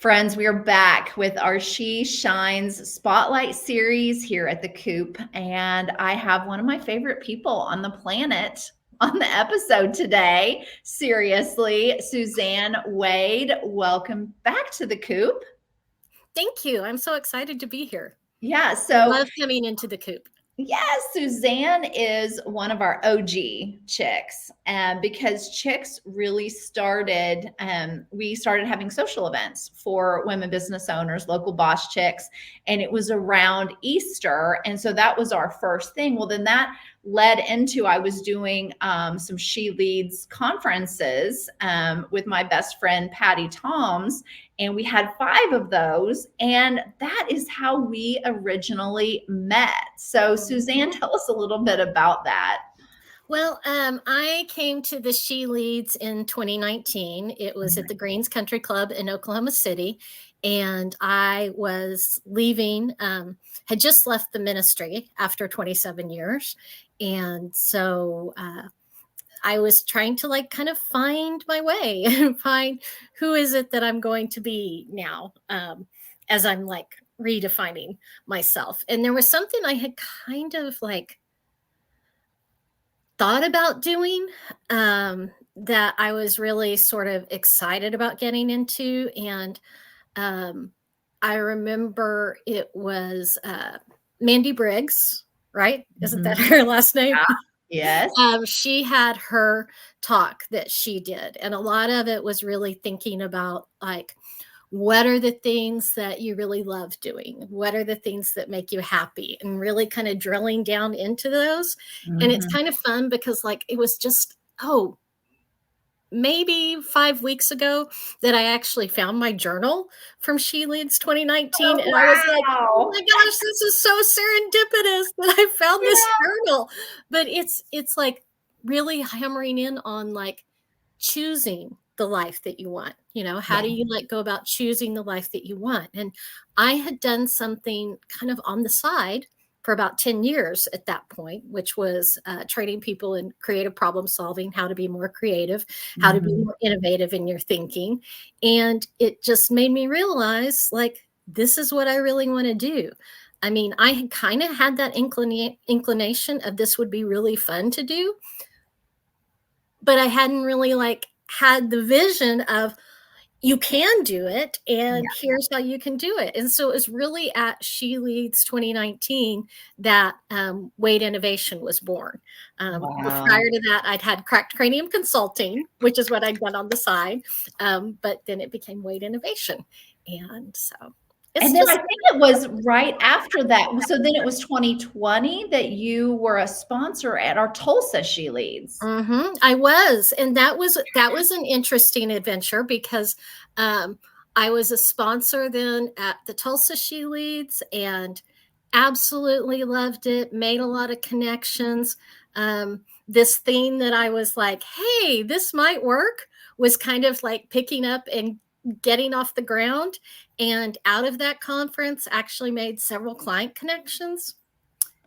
Friends, we are back with our She Shines Spotlight series here at the Coop. And I have one of my favorite people on the planet on the episode today. Seriously, Suzann Wade, welcome back to the Coop. Thank you. I'm so excited to be here. Yeah, I love coming into the Coop. Yes, Suzann is one of our OG chicks, because chicks really started, we started having social events for women business owners, local boss chicks, and it was around Easter. And so that was our first thing. Well, then that led into, I was doing some She Leads conferences with my best friend, Patty Toms, and we had 5 of those. And that is how we originally met. So Suzann, tell us a little bit about that. Well, I came to the She Leads in 2019. It was at the Greens Country Club in Oklahoma City. And I was leaving, had just left the ministry after 27 years. And so I was trying to kind of find my way and find who is it that I'm going to be now, as I'm redefining myself. And there was something I had kind of thought about doing that I was really sort of excited about getting into. And I remember it was Mandy Briggs, right? Isn't that her last name? Yeah. Yes. She had her talk that she did. And a lot of it was really thinking about what are the things that you really love doing? What are the things that make you happy? And really kind of drilling down into those. And it's kind of fun because it was just, maybe 5 weeks ago that I actually found my journal from She Leads 2019. Oh, and I was like, oh my gosh, this is so serendipitous that I found this journal. But it's really hammering in on choosing the life that you want. How do you go about choosing the life that you want? And I had done something kind of on the side for about 10 years at that point, which was training people in creative problem solving, how to be more creative, how to be more innovative in your thinking. And it just made me realize this is what I really want to do. I mean, I had kind of had that inclination of this would be really fun to do, but I hadn't really had the vision of you can do it and here's how you can do it. And so it was really at She Leads 2019 that Wade Innovation was born. Prior to that, I'd had Cracked Cranium Consulting, which is what I'd done on the side. But then it became Wade Innovation. And so and then I think it was right after that. So then it was 2020 that you were a sponsor at our Tulsa She Leads. I was. And that was an interesting adventure because I was a sponsor then at the Tulsa She Leads and absolutely loved it, made a lot of connections. This thing that I was like, hey, this might work was kind of picking up and getting off the ground. And out of that conference, actually made several client connections.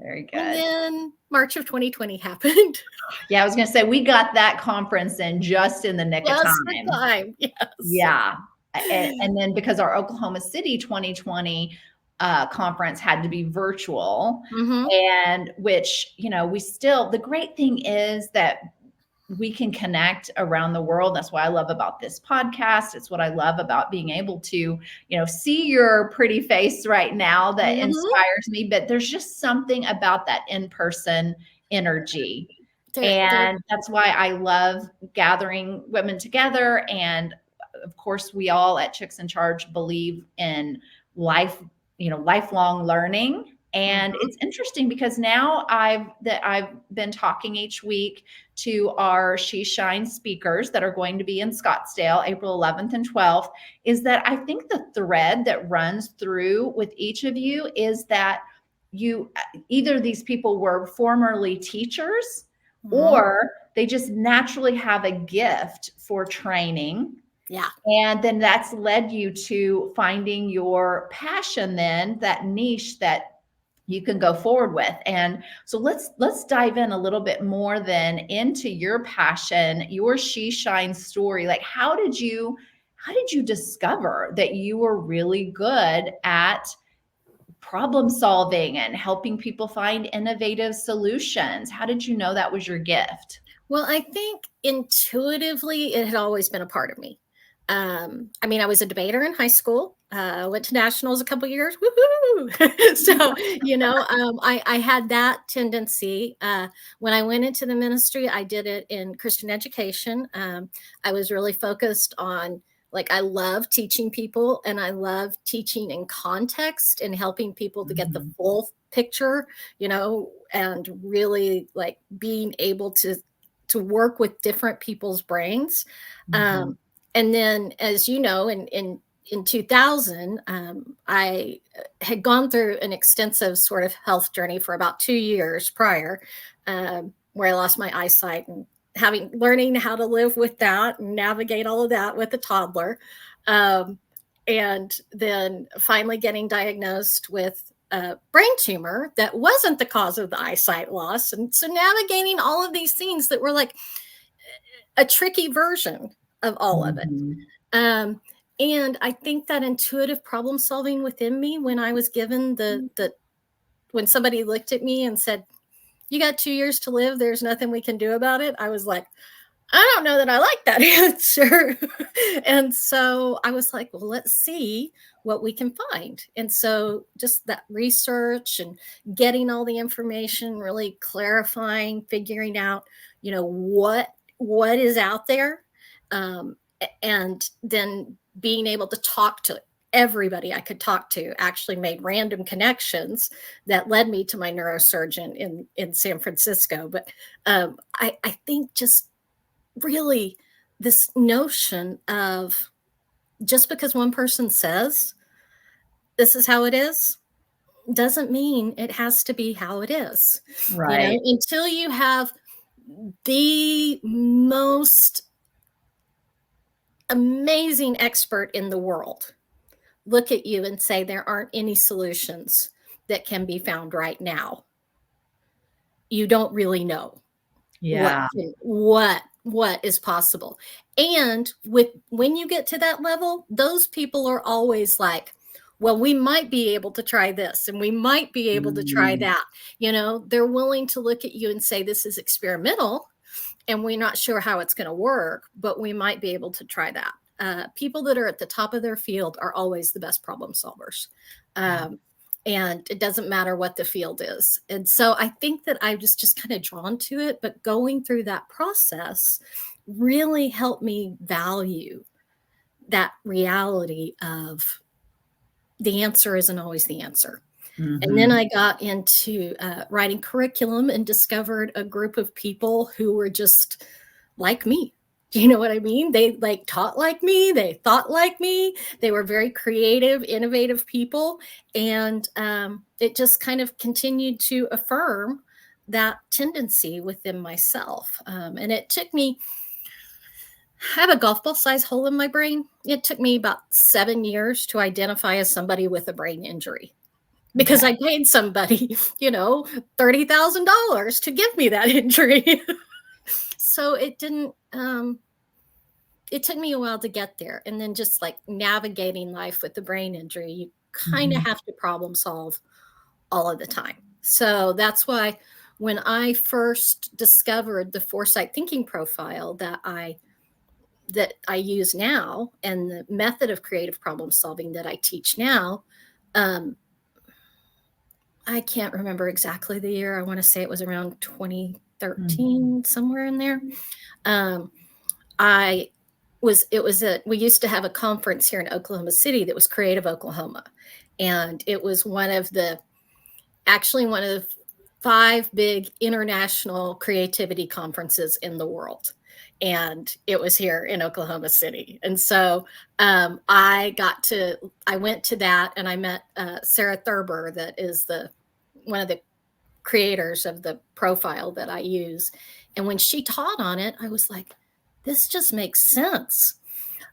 Very good. And then March of 2020 happened. Yeah, I was going to say, we got that conference in just in the nick of time. Yes. Yeah. And then because our Oklahoma City 2020 conference had to be virtual, and which, we still, the great thing is that we can connect around the world. That's what I love about this podcast. It's what I love about being able to, see your pretty face right now that inspires me. But there's just something about that in-person energy. And that's why I love gathering women together. And of course, we all at Chicks in Charge believe in lifelong learning. And it's interesting because now I've been talking each week to our She Shines speakers that are going to be in Scottsdale, April 11th and 12th, is that I think the thread that runs through with each of you is that either these people were formerly teachers or they just naturally have a gift for training. Yeah. And then that's led you to finding your passion, then that niche that you can go forward with. And so let's dive in a little bit more then into your passion, your She Shines story. How did you how did you discover that you were really good at problem solving and helping people find innovative solutions? How did you know that was your gift? Well, I think intuitively it had always been a part of me. I mean, I was a debater in high school. Went to nationals a couple years. Woohoo! So, I had that tendency. When I went into the ministry, I did it in Christian education. I was really focused on, like, I love teaching people, and I love teaching in context and helping people to get the full picture, and really like being able to work with different people's brains. And then, as you know, in 2000, I had gone through an extensive sort of health journey for about 2 years prior, where I lost my eyesight, and learning how to live with that and navigate all of that with a toddler. And then finally getting diagnosed with a brain tumor that wasn't the cause of the eyesight loss. And so navigating all of these things that were like a tricky version of all of it. And I think that intuitive problem solving within me, when I was given when somebody looked at me and said, "You got 2 years to live, there's nothing we can do about it," I was like, I don't know that I like that answer. And so I was like, well, let's see what we can find. And so just that research and getting all the information, really clarifying, figuring out, what is out there. And then being able to talk to everybody I could talk to, actually made random connections that led me to my neurosurgeon in San Francisco. But I think just really this notion of, just because one person says this is how it is, doesn't mean it has to be how it is. Right. Until you have the most amazing expert in the world look at you and say there aren't any solutions that can be found right now, you don't really know what is possible. And when you get to that level, those people are always like, well, we might be able to try this, and we might be able to try that. They're willing to look at you and say, this is experimental and we're not sure how it's going to work, but we might be able to try that. People that are at the top of their field are always the best problem solvers. And it doesn't matter what the field is. And so I think that I was just kind of drawn to it, but going through that process really helped me value that reality of the answer isn't always the answer. And then I got into writing curriculum and discovered a group of people who were just like me. Do you know what I mean? They taught like me. They thought like me. They were very creative, innovative people. And it just kind of continued to affirm that tendency within myself. And it took me, I have a golf ball size hole in my brain. It took me about 7 years to identify as somebody with a brain injury, because I paid somebody, $30,000 to give me that injury. So it didn't, it took me a while to get there. And then just like navigating life with the brain injury, you kind of have to problem solve all of the time. So that's why when I first discovered the foresight thinking profile that I use now, and the method of creative problem solving that I teach now, I can't remember exactly the year. I want to say it was around 2013, somewhere in there. We used to have a conference here in Oklahoma City that was Creative Oklahoma. And it was one of the 5 big international creativity conferences in the world. And it was here in Oklahoma City. And so I went to that, and I met Sarah Thurber, that is one of the creators of the profile that I use. And when she taught on it, I was like, this just makes sense.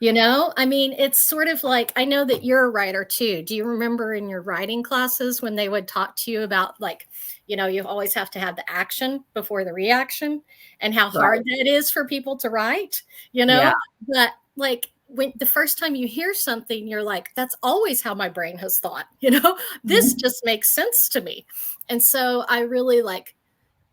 I mean, it's sort of like, I know that you're a writer too. Do you remember in your writing classes when they would talk to you about, like, you always have to have the action before the reaction, and how hard that is for people to write, Yeah. But like, when the first time you hear something, you're like, that's always how my brain has thought, this Mhm. just makes sense to me. And so I really like,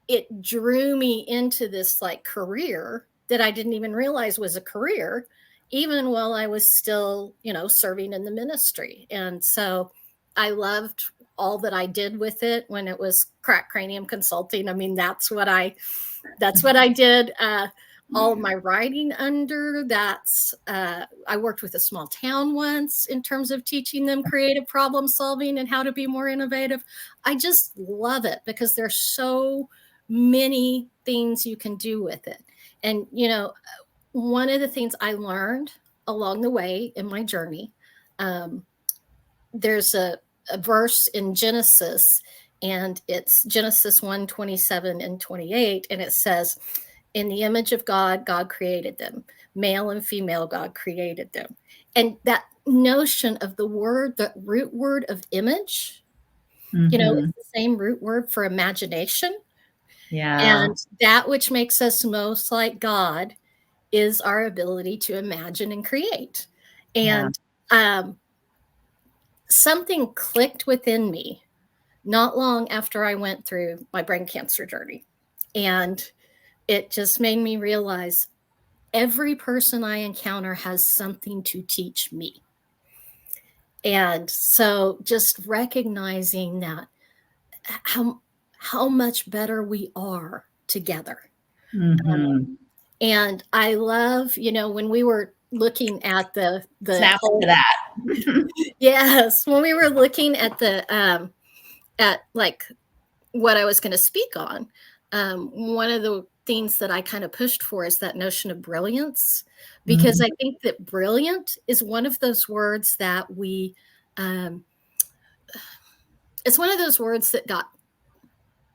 it drew me into this like career that I didn't even realize was a career, even while I was still, serving in the ministry. And so I loved all that I did with it when it was crack cranium consulting. I mean, that's what I did. All of my writing under that's I worked with a small town once in terms of teaching them creative problem solving and how to be more innovative. I just love it because there's so many things you can do with it. And one of the things I learned along the way in my journey, there's a verse in Genesis, and it's Genesis 1:27 and 28, and it says, in the image of God, God created them. Male and female, God created them. And that notion of the root word of image, Mhm. it's the same root word for imagination. Yeah. And that which makes us most like God is our ability to imagine and create. Yeah. And something clicked within me not long after I went through my brain cancer journey. And it just made me realize every person I encounter has something to teach me. And so just recognizing that how much better we are together. Mhm. And I love, when we were looking at the Snap whole into that. yes, when we were looking at the at like what I was going to speak on, one of the things that I kind of pushed for is that notion of brilliance, because Mhm. I think that brilliant is one of those words that um, it's one of those words that got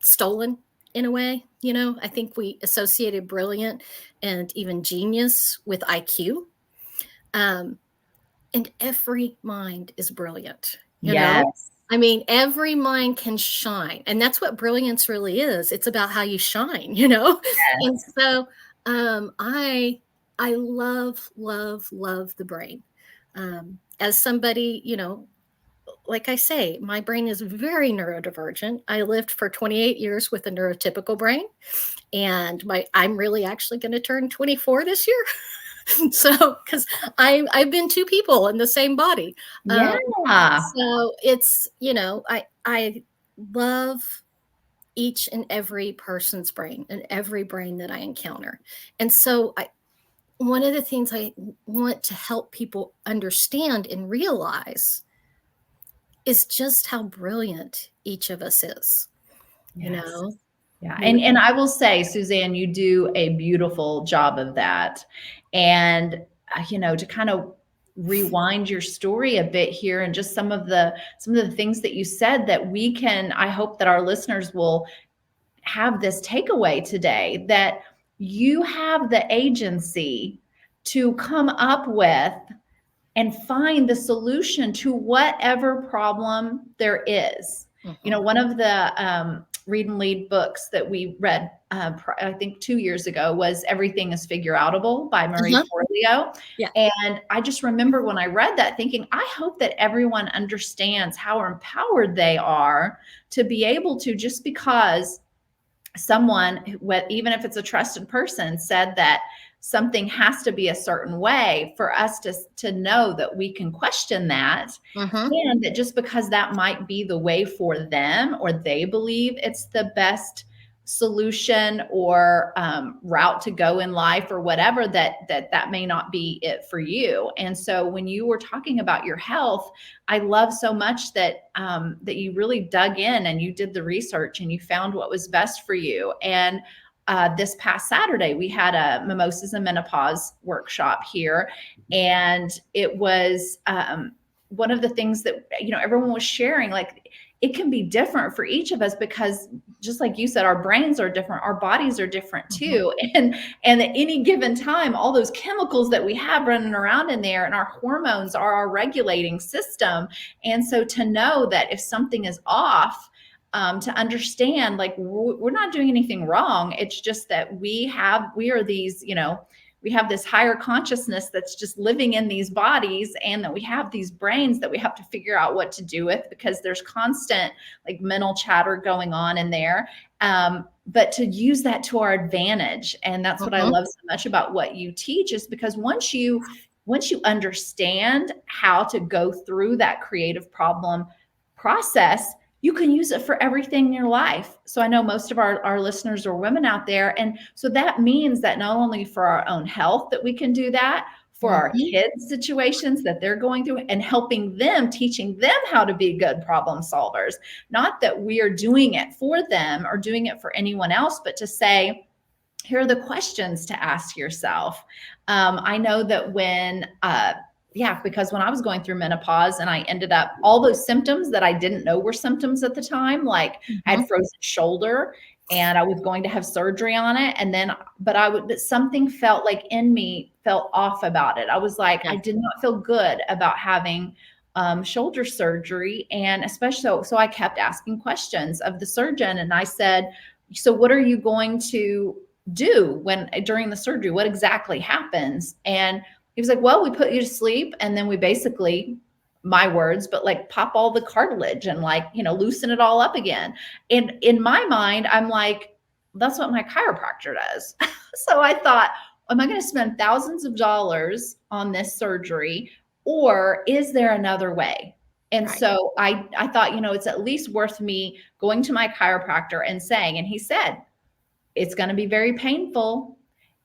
stolen in a way. I think we associated brilliant and even genius with IQ. Um, and every mind is brilliant. Yes. I mean, every mind can shine, and that's what brilliance really is. It's about how you shine. And Yes. so I love, love, love the brain. As somebody, like I say, my brain is very neurodivergent. I lived for 28 years with a neurotypical brain, and I'm really actually going to turn 24 this year. So, because I've been two people in the same body. Yeah. So it's, I love each and every person's brain and every brain that I encounter. And so one of the things I want to help people understand and realize is just how brilliant each of us is, you Yes. know? Yeah. We, And I will say, Suzanne, you do a beautiful job of that. And to kind of rewind your story a bit here and just some of the things that you said that I hope that our listeners will have this takeaway today, that you have the agency to come up with and find the solution to whatever problem there is. Mhm. One of the read and lead books that we read, I think 2 years ago, was Everything is Figure Outable by Marie Uh-huh. Forleo. Yeah. And I just remember when I read that thinking, I hope that everyone understands how empowered they are to be able to, just because someone, even if it's a trusted person, said that something has to be a certain way, for us to know that we can question that, Mhm. and that just because that might be the way for them, or they believe it's the best solution or route to go in life or whatever, that may not be it for you. And so when you were talking about your health, I love so much that you really dug in and you did the research and you found what was best for you. And this past Saturday, we had a mimosas and menopause workshop here, and it was one of the things that everyone was sharing, like, it can be different for each of us, because just like you said, our brains are different, our bodies are different Mhm. too. And at any given time, all those chemicals that we have running around in there, and our hormones are our regulating system. And so to know that if something is off, to understand, like, we're not doing anything wrong. It's just that we are these, we have this higher consciousness that's just living in these bodies, and that we have these brains that we have to figure out what to do with, because there's constant like mental chatter going on in there. But to use that to our advantage. And that's what I love so much about what you teach, is because once you understand how to go through that creative problem process, you can use it for everything in your life. So I know most of our listeners are women out there. And so that means that not only for our own health that we can do that, for our kids' situations that they're going through, and helping them, teaching them how to be good problem solvers. Not that we are doing it for them or doing it for anyone else, but to say, here are the questions to ask yourself. I know that because when I was going through menopause, and I ended up, all those symptoms that I didn't know were symptoms at the time, like I had frozen shoulder and I was going to have surgery on it. And then, but something felt like in me felt off about it. I was like, I did not feel good about having shoulder surgery. And especially, so I kept asking questions of the surgeon, and I said, so what are you going to do during the surgery? What exactly happens? And he was like, well, we put you to sleep, and then we basically, my words, but like pop all the cartilage and like, loosen it all up again. And in my mind, I'm like, that's what my chiropractor does. So I thought, am I going to spend thousands of dollars on this surgery, or is there another way? And so I thought, it's at least worth me going to my chiropractor and saying, and he said, it's going to be very painful.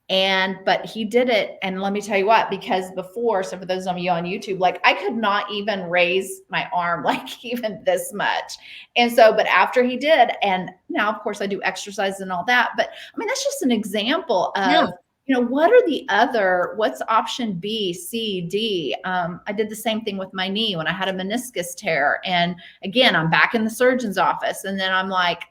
But he did it. And let me tell you what, because before, so for those of you on YouTube, like I could not even raise my arm, like even this much. And so, but after he did, and now of course I do exercise and all that, but I mean, that's just an example of, what's option B, C, D. I did the same thing with my knee when I had a meniscus tear. And again, I'm back in the surgeon's office, and then I'm like,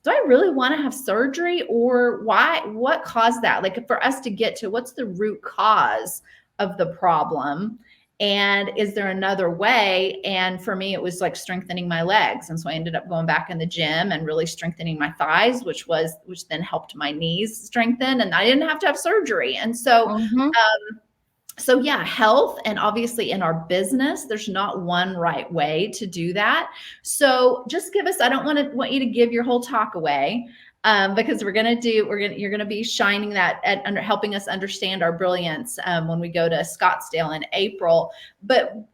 do I really want to have surgery, or why? What caused that? Like, for us to get to what's the root cause of the problem, and is there another way? And for me, it was like strengthening my legs. And so I ended up going back in the gym and really strengthening my thighs, which then helped my knees strengthen, and I didn't have to have surgery. And so, so yeah, health, and obviously in our business, there's not one right way to do that. So just give us, I don't want you to give your whole talk away, because you're going to be shining that under helping us understand our brilliance when we go to Scottsdale in April. But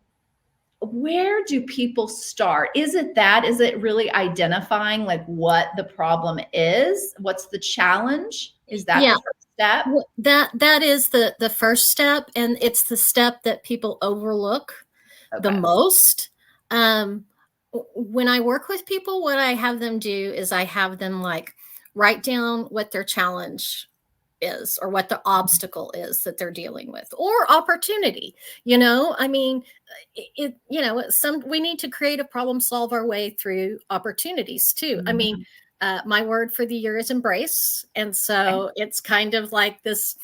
where do people start? Is it really identifying like what the problem is? What's the challenge? Is that the first step? That is the first step, and it's the step that people overlook the most. When I work with people, what I have them do is I have them like write down what their challenge is, or what the obstacle is that they're dealing with, or opportunity. I mean, we need to create a problem, solve our way through opportunities too. I mean, my word for the year is embrace. And so it's kind of like this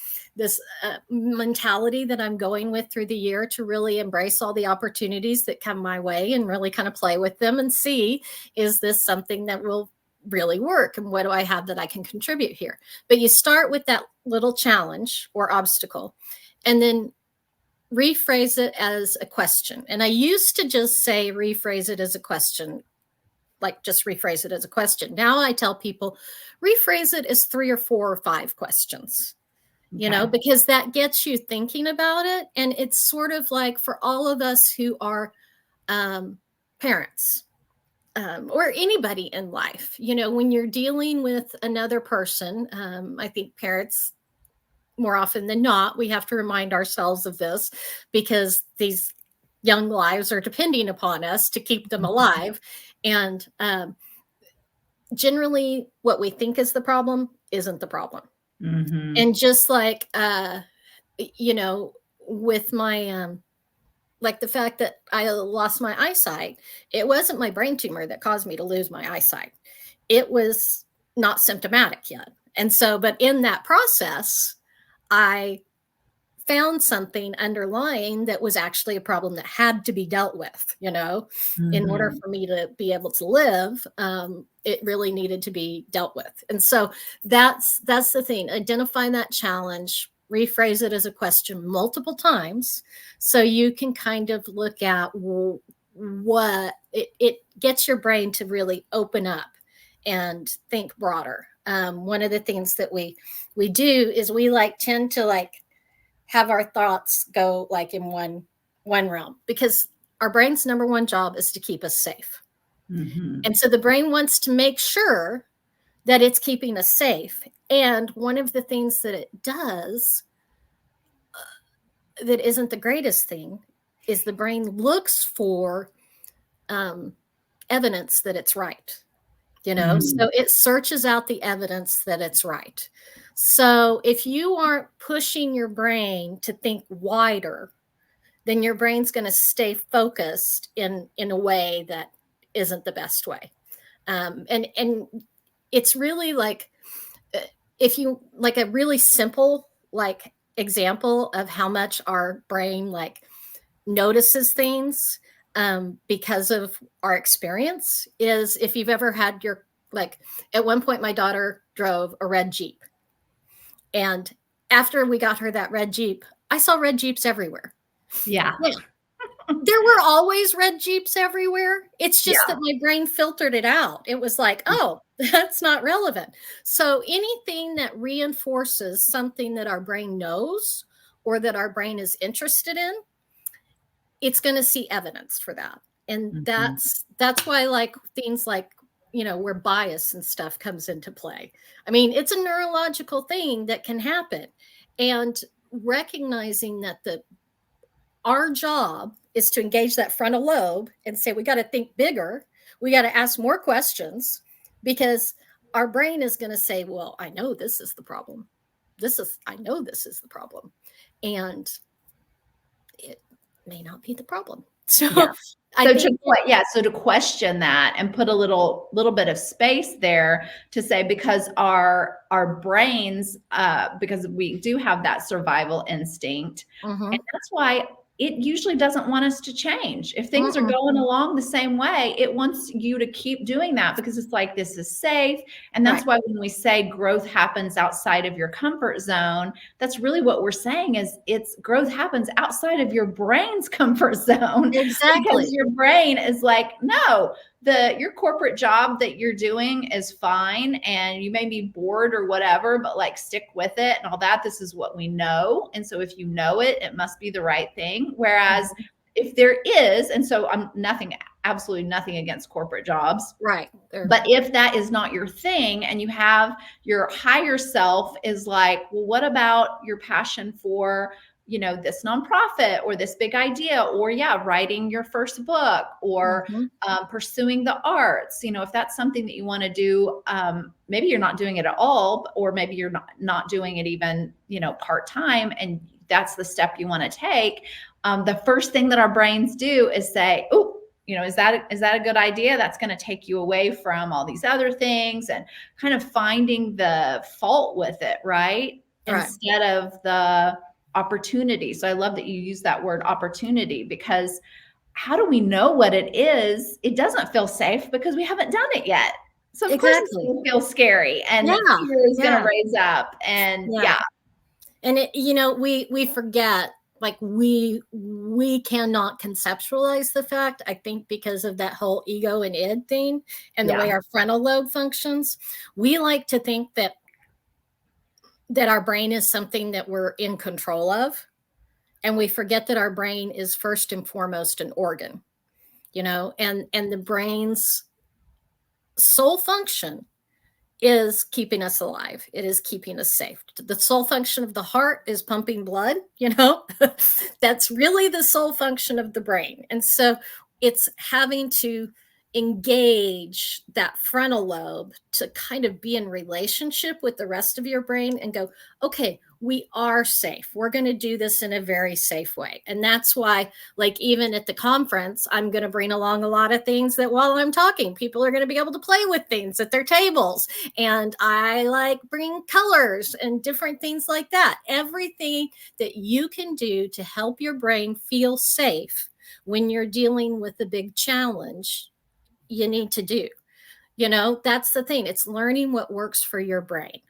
mentality that I'm going with through the year, to really embrace all the opportunities that come my way and really kind of play with them and see, is this something that will really work, and what do I have that I can contribute here? But you start with that little challenge or obstacle, and then rephrase it as a question. And I used to just say, rephrase it as a question, like just rephrase it as a question. Now I tell people, rephrase it as 3 or 4 or 5 questions, because that gets you thinking about it. And it's sort of like, for all of us who are parents, or anybody in life, when you're dealing with another person, I think parents, more often than not, we have to remind ourselves of this, because these young lives are depending upon us to keep them alive. And generally what we think is the problem isn't the problem. And just like, with my, like the fact that I lost my eyesight, it wasn't my brain tumor that caused me to lose my eyesight. It was not symptomatic yet. And so, but in that process, I found something underlying that was actually a problem that had to be dealt with, in order for me to be able to live. It really needed to be dealt with. And so that's the thing, identify that challenge, rephrase it as a question multiple times so you can kind of look at what it gets your brain to really open up and think broader. One of the things that we do is we tend to have our thoughts go in one realm, because our brain's number one job is to keep us safe. Mm-hmm. And so the brain wants to make sure that it's keeping us safe. And one of the things that it does that isn't the greatest thing is the brain looks for evidence that it's right. So it searches out the evidence that it's right. So if you aren't pushing your brain to think wider, then your brain's going to stay focused in a way that isn't the best way. And it's really if you a really simple example of how much our brain notices things because of our experience is if you've ever had your at one point my daughter drove a red Jeep, and after we got her that red Jeep, I saw red Jeeps everywhere. Yeah. There were always red Jeeps everywhere. It's just that my brain filtered it out. It was oh, that's not relevant. So anything that reinforces something that our brain knows or that our brain is interested in, it's going to see evidence for that. And that's why things where bias and stuff comes into play. I mean, it's a neurological thing that can happen. And recognizing that our job is to engage that frontal lobe and say, we got to think bigger. We got to ask more questions, because our brain is going to say, well, I know this is the problem. I know this is the problem. And it may not be the problem. So so to question that and put a little bit of space there to say, because our brains, because we do have that survival instinct, and that's why it usually doesn't want us to change. If things are going along the same way, it wants you to keep doing that because it's this is safe. And that's why when we say growth happens outside of your comfort zone, that's really what we're saying is growth happens outside of your brain's comfort zone. Exactly. Because your brain is no, your corporate job that you're doing is fine, and you may be bored or whatever, but stick with it and all that. This is what we know. And so if you know it, it must be the right thing. Whereas if there is, and so I'm absolutely nothing against corporate jobs. Right. But if that is not your thing, and you have your higher self is well, what about your passion for this nonprofit or this big idea, or writing your first book, or pursuing the arts, if that's something that you want to do, maybe you're not doing it at all, or maybe you're not doing it even, part-time, and that's the step you want to take. The first thing that our brains do is say, oh, is that a good idea? That's going to take you away from all these other things, and kind of finding the fault with it, right? Instead of the opportunity. So I love that you use that word opportunity, because how do we know what it is? It doesn't feel safe because we haven't done it yet. So of course it's going to feel scary, and fear is going to raise up, and And we forget, we cannot conceptualize the fact, I think, because of that whole ego and id thing and the way our frontal lobe functions. We like to think that our brain is something that we're in control of. And we forget that our brain is first and foremost an organ, and the brain's sole function is keeping us alive. It is keeping us safe. The sole function of the heart is pumping blood, that's really the sole function of the brain. And so it's having to engage that frontal lobe to kind of be in relationship with the rest of your brain and go, okay, we are safe. We're going to do this in a very safe way. And that's why, even at the conference, I'm going to bring along a lot of things that while I'm talking, people are going to be able to play with things at their tables. And I bring colors and different things like that. Everything that you can do to help your brain feel safe when you're dealing with a big challenge, you need to do. That's the thing. It's learning what works for your brain.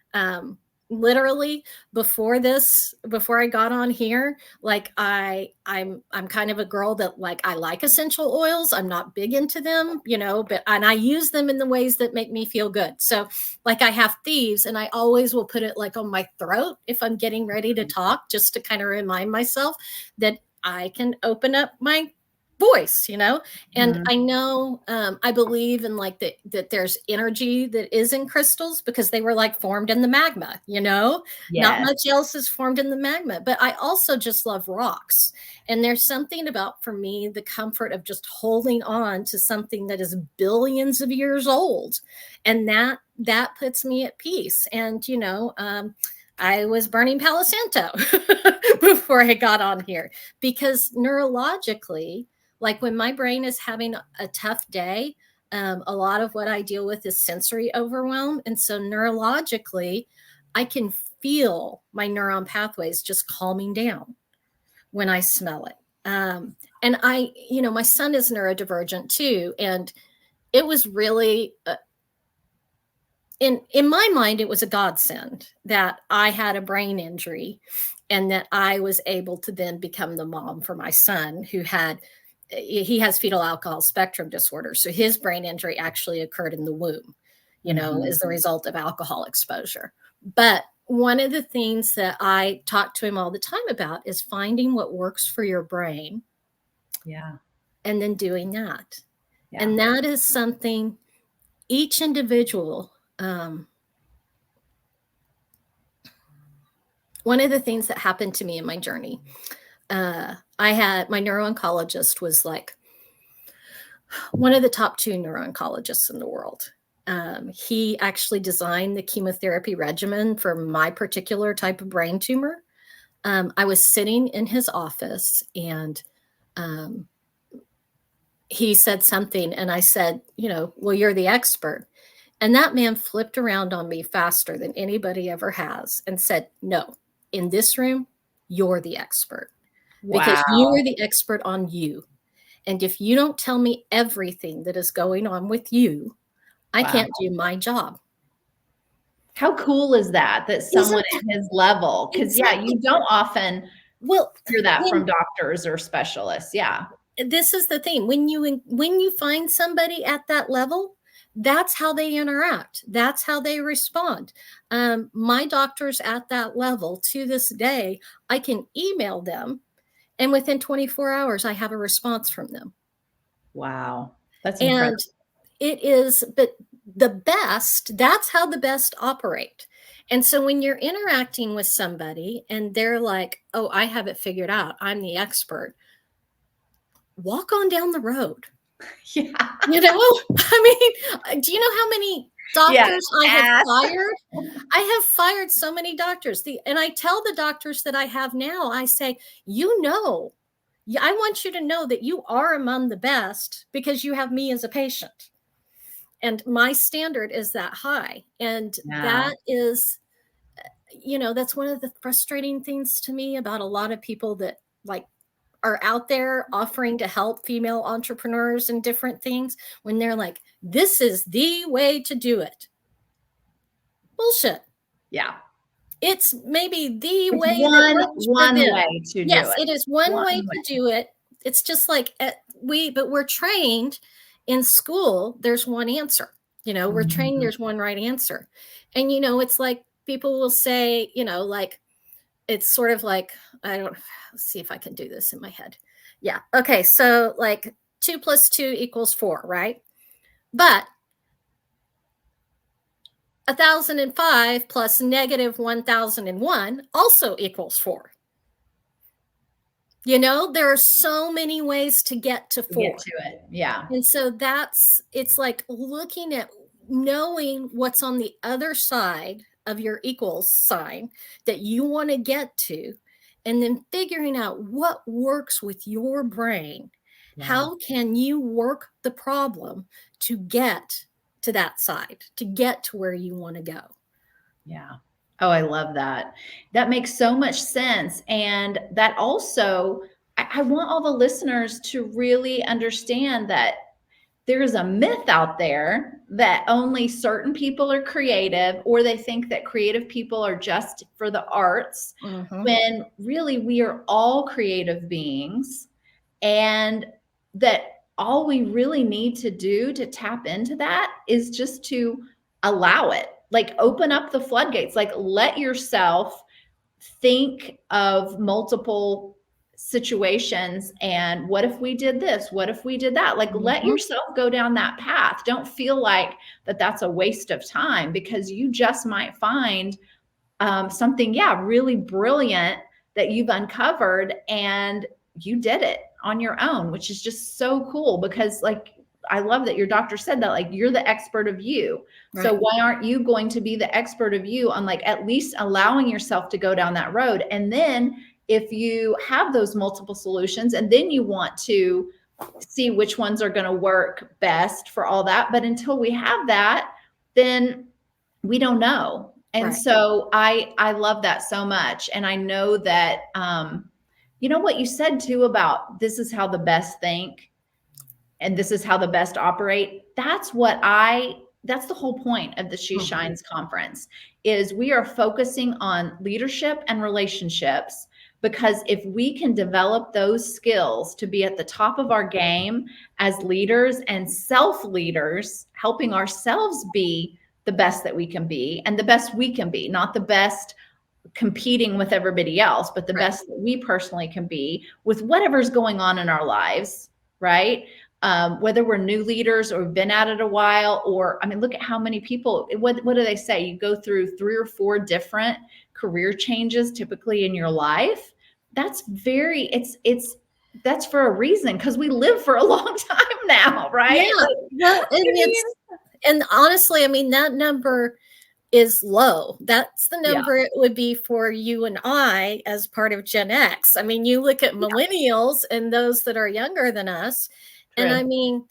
literally before I got on here, like I'm kind of a girl that like, I like essential oils. I'm not big into them, and I use them in the ways that make me feel good. So like I have thieves, and I always will put it like on my throat if I'm getting ready to talk, just to kind of remind myself that I can open up my voice, and I know, I believe in like that there's energy that is in crystals because they were like formed in the magma, not Yes. much else is formed in the magma. But I also just love rocks, and there's something about, for me, the comfort of just holding on to something that is billions of years old, and that puts me at peace. And I was burning Palo Santo before I got on here, because neurologically, like when my brain is having a tough day, a lot of what I deal with is sensory overwhelm. And so neurologically, I can feel my neuron pathways just calming down when I smell it. And my son is neurodivergent too. And it was really, in my mind, it was a godsend that I had a brain injury and that I was able to then become the mom for my son, who he has fetal alcohol spectrum disorder. So his brain injury actually occurred in the womb, as the result of alcohol exposure. But one of the things that I talk to him all the time about is finding what works for your brain. Yeah. And then doing that. Yeah. And that is something each individual, one of the things that happened to me in my journey, I had my neuro-oncologist was like one of the top 2 neuro-oncologists in the world. He actually designed the chemotherapy regimen for my particular type of brain tumor. I was sitting in his office, and he said something, and I said, well, you're the expert. And that man flipped around on me faster than anybody ever has and said, no, in this room, you're the expert. Wow. Because you are the expert on you. And if you don't tell me everything that is going on with you, I can't do my job. How cool is that someone at his level, because you don't often hear that from doctors or specialists. Yeah. This is the thing. When you find somebody at that level, that's how they interact. That's how they respond. My doctors at that level, to this day, I can email them, and within 24 hours, I have a response from them. Wow. That's incredible. And it is, but that's how the best operate. And so when you're interacting with somebody and they're like, oh, I have it figured out, I'm the expert, walk on down the road. Yeah. I mean, do you know how many doctors I have fired? I have fired so many doctors. And I tell the doctors that I have now, I say, I want you to know that you are among the best because you have me as a patient. And my standard is that high. And that is, that's one of the frustrating things to me about a lot of people that are out there offering to help female entrepreneurs and different things, when they're like, this is the way to do it. Bullshit. Yeah. It's maybe the way that works one way to do it. Yes, it is one way to do it. It's just like but we're trained in school, there's one answer. We're trained there's one right answer. And it's like people will say, it's sort of like, let's see if I can do this in my head. Yeah. Okay. So like 2 + 2 = 4, right? But 1,005 plus negative 1,001 also equals 4. There are so many ways to get to 4. Get to it. Yeah. And so it's like looking at knowing what's on the other side of your equals sign that you want to get to, and then figuring out what works with your brain. Yeah. How can you work the problem to get to that side, to get to where you want to go? Yeah. Oh, I love that. That makes so much sense. And that also, I want all the listeners to really understand that there's a myth out there that only certain people are creative, or they think that creative people are just for the arts, when really we are all creative beings, and that all we really need to do to tap into that is just to allow it. Like, open up the floodgates, like, let yourself think of multiple situations, and what if we did this, what if we did that, like, let yourself go down that path. Don't feel like that that's a waste of time, because you just might find something, really brilliant that you've uncovered, and you did it on your own, which is just so cool. Because, like, I love that your doctor said that, like, you're the expert of you. Right. So why aren't you going to be the expert of you on, like, at least allowing yourself to go down that road? And then if you have those multiple solutions, and then you want to see which ones are going to work best for all that. But until we have that, then we don't know. And Right. so I love that so much. And I know that, you know what you said too about this is how the best think, and this is how the best operate. That's the whole point of the She Shines conference, is we are focusing on leadership and relationships, because if we can develop those skills to be at the top of our game as leaders and self-leaders, helping ourselves be the best that we can be, and the best we can be, not the best competing with everybody else, but the best that we personally can be with whatever's going on in our lives, right? Whether we're new leaders or been at it a while, or, I mean, look at how many people, what do they say? You go through 3 or 4 different career changes typically in your life. That's that's for a reason, because we live for a long time now, right? Yeah. Well, and honestly, I mean, that number is low. That's the number it would be for you and I as part of Gen X. I mean, you look at millennials and those that are younger than us. True. And I mean,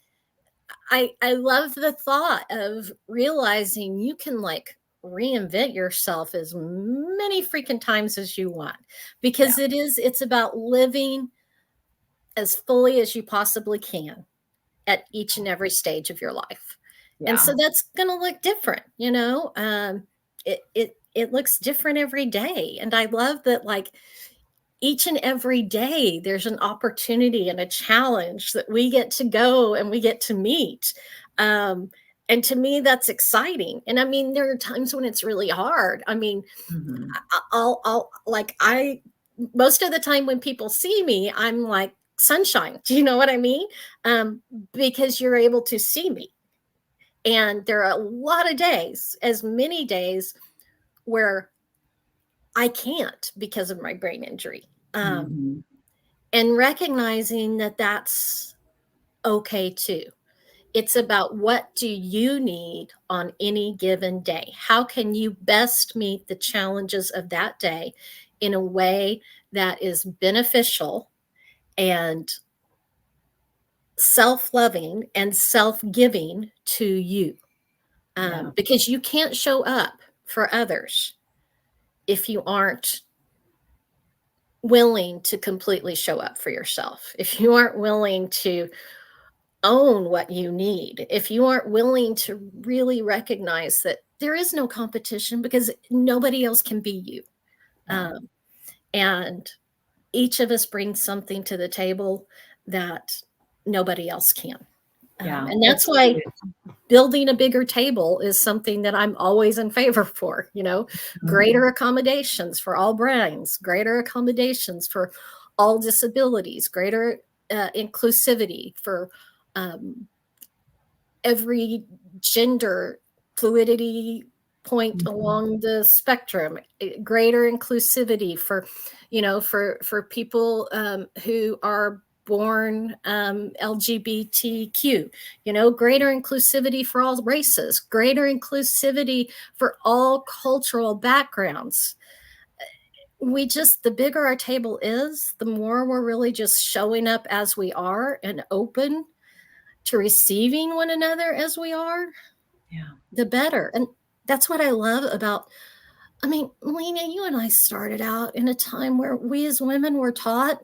I love the thought of realizing you can, like, reinvent yourself as many freaking times as you want, because it's about living as fully as you possibly can at each and every stage of your life. And so that's going to look different, you know. It looks different every day. And I love that, like, each and every day there's an opportunity and a challenge that we get to go and we get to meet. And to me, that's exciting. And I mean, there are times when it's really hard. I mean, most of the time when people see me, I'm like sunshine. Do you know what I mean? Because you're able to see me. And there are a lot of days, as many days, where I can't because of my brain injury. And recognizing that that's okay too. It's about, what do you need on any given day? How can you best meet the challenges of that day in a way that is beneficial and self-loving and self-giving to you? Because you can't show up for others if you aren't willing to completely show up for yourself, if you aren't willing to own what you need, if you aren't willing to really recognize that there is no competition, because nobody else can be you. And each of us brings something to the table that nobody else can. And that's why building a bigger table is something that I'm always in favor for, you know. Greater accommodations for all brains, greater accommodations for all disabilities, greater inclusivity for every gender fluidity point along the spectrum, greater inclusivity for, you know, for people who are born LGBTQ, you know, greater inclusivity for all races, greater inclusivity for all cultural backgrounds. The bigger our table is, the more we're really just showing up as we are and open to receiving one another as we are, the better. And that's what I love about, I mean, Lena, you and I started out in a time where we as women were taught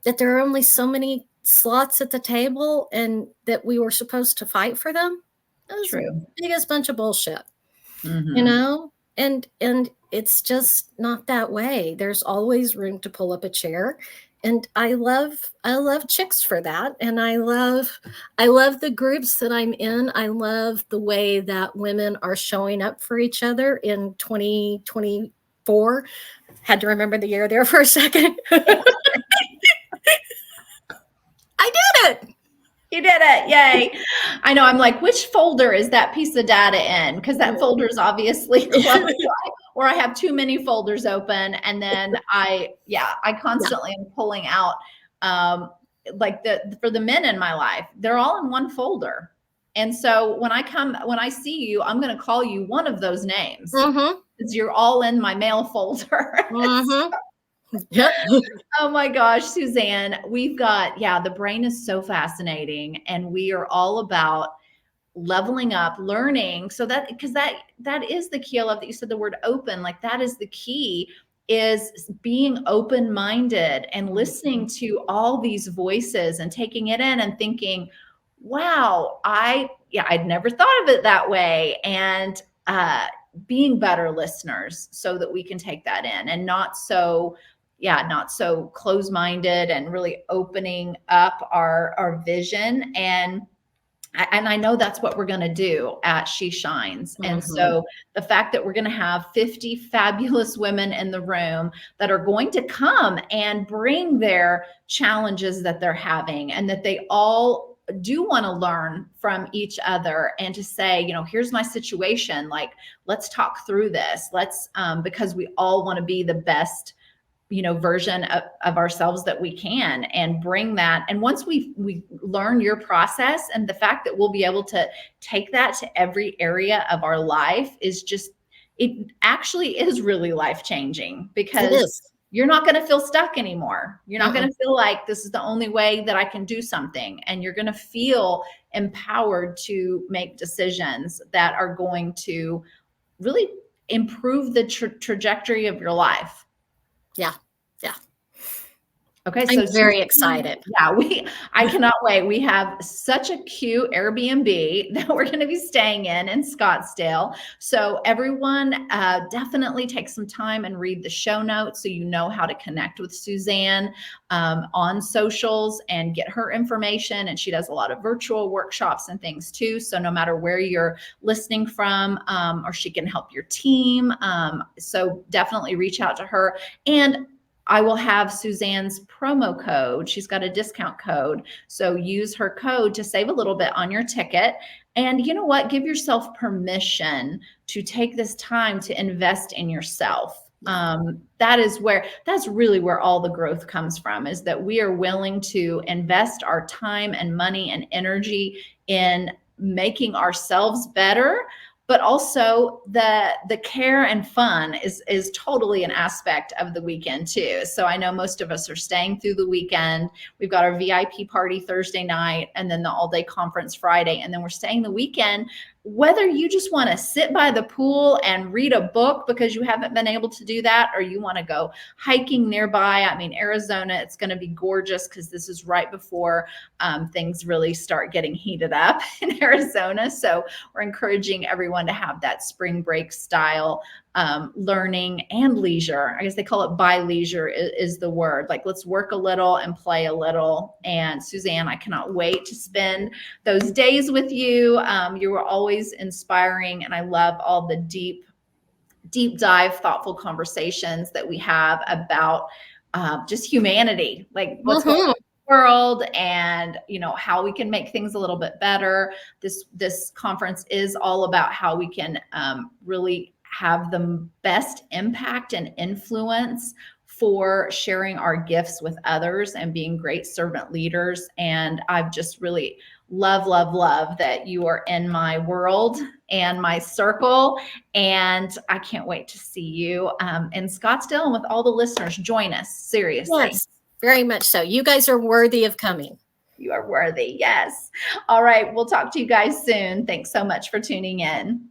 that there are only so many slots at the table and that we were supposed to fight for them. That was the True. biggest bunch of bullshit, you Mhm. know? And it's just not that way. There's always room to pull up a chair. And I love chicks for that. And I love the groups that I'm in. I love the way that women are showing up for each other in 2024. Had to remember the year there for a second. I did it. You did it. Yay. I know. I'm like, which folder is that piece of data in? Because that folder is obviously closed, or I have too many folders open. And then I constantly am pulling out, like for the men in my life, they're all in one folder. And so when I see you, I'm going to call you one of those names because you're all in my mail folder. Yep. Oh my gosh, Suzann, we've got, the brain is so fascinating, and we are all about leveling up, learning. So because that is the key. I love that you said the word open. Like, that is the key, is being open-minded and listening to all these voices and taking it in and thinking, wow, I'd never thought of it that way. And being better listeners so that we can take that in, and not so close-minded, and really opening up our vision. And I know that's what we're going to do at She Shines. And so the fact that we're going to have 50 fabulous women in the room that are going to come and bring their challenges that they're having, and that they all do want to learn from each other, and to say, here's my situation. Like, let's talk through this. Let's, because we all want to be the best version of ourselves that we can, and bring that. And once we learn your process, and the fact that we'll be able to take that to every area of our life, it actually is really life-changing, because you're not going to feel stuck anymore. You're not going to feel like this is the only way that I can do something. And you're going to feel empowered to make decisions that are going to really improve the trajectory of your life. Yeah. Okay, I'm very excited. Yeah, I cannot wait. We have such a cute Airbnb that we're going to be staying in Scottsdale. So everyone, definitely take some time and read the show notes, so you know how to connect with Suzann on socials and get her information. And she does a lot of virtual workshops and things too. So no matter where you're listening from, or she can help your team. So definitely reach out to her. And I will have Suzann's promo code. She's got a discount code. So use her code to save a little bit on your ticket. And you know what? Give yourself permission to take this time to invest in yourself. That's really where all the growth comes from, is that we are willing to invest our time and money and energy in making ourselves better. But also the care and fun is totally an aspect of the weekend too. So I know most of us are staying through the weekend. We've got our VIP party Thursday night, and then the all-day conference Friday, and then we're staying the weekend. Whether you just want to sit by the pool and read a book because you haven't been able to do that, or you want to go hiking nearby. I mean, Arizona, it's going to be gorgeous, because this is right before things really start getting heated up in Arizona. So we're encouraging everyone to have that spring break style learning and leisure. I guess they call it bi-leisure is the word. Like, let's work a little and play a little. And Suzann, I cannot wait to spend those days with you. You were always inspiring, and I love all the deep dive, thoughtful conversations that we have about just humanity, like what's going on in the world, and how we can make things a little bit better. This conference is all about how we can really have the best impact and influence for sharing our gifts with others and being great servant leaders. And I've just really love that you are in my world and my circle. And I can't wait to see you in Scottsdale, and with all the listeners. Join us, seriously. Yes, very much so. You guys are worthy of coming. You are worthy. Yes. All right. We'll talk to you guys soon. Thanks so much for tuning in.